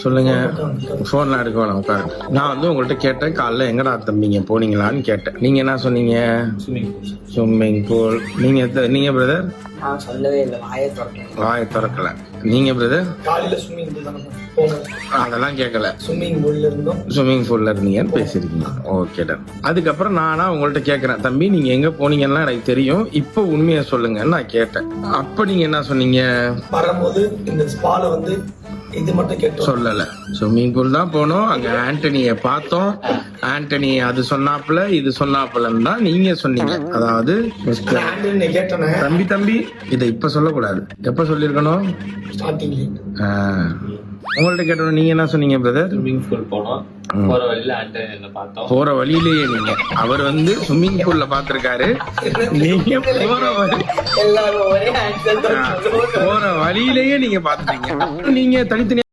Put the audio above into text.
சொல்லுங்க. போன்லாம் எடுக்க வேணாம், உட்காரு. நான் வந்து உங்கள்கிட்ட கேட்டேன் காலைல எங்கடா தம்பிங்க போனீங்களான்னு கேட்டேன். நீங்க என்ன சொன்னீங்க? Swimming pool. நீங்க பிரதர்? சொல்லவே இல்லை, வாயை திறக்கல. நீங்க பிரதர்? காலையில ஸ்விம்மிங் பூல் அதெல்லாம் கேட்கல. ஸ்விம்மிங் பூல்ல இருந்தீங்கன்னு பேசிருக்கீங்க. Okay done. அதுக்கப்புறம் நானா உங்கள்ட்ட கேட்கறேன், தம்பி நீங்க எங்க போனீங்கன்னா எனக்கு தெரியும், இப்ப உண்மையை சொல்லுங்கன்னு நான் கேட்டேன். அப்ப நீங்க என்ன சொன்னீங்க? வரும்போது இந்த ஸ்பால வந்து இது மட்டும் கேட்டோம், சொல்லல. ஸ்விம்மிங் பூல் தான் போனோம், அங்க ஆண்டனிய பார்த்தோம், ஆண்டனி அது சொன்னாப்புல இது சொன்னாப்புலன்னு தான் நீங்க சொன்னீங்க. அதாவது தம்பி இதை இப்ப சொல்லக்கூடாது, எப்ப சொல்லிருக்கணும்? உங்கள்ட்ட கேட்டோம். நீங்க என்ன சொன்னீங்க பிரதர்? ஸ்விம்மிங் பூல் போனோம், போற வழியில ஆண்டனி பார்த்தோம். போற வழியிலேயே நீங்க, அவர் வந்து ஸ்விம்மிங் பூல்ல பாத்திருக்காரு, நீங்க போற வழியிலேயே நீங்க பாத்துட்டீங்க. நீங்க தனித்தனியா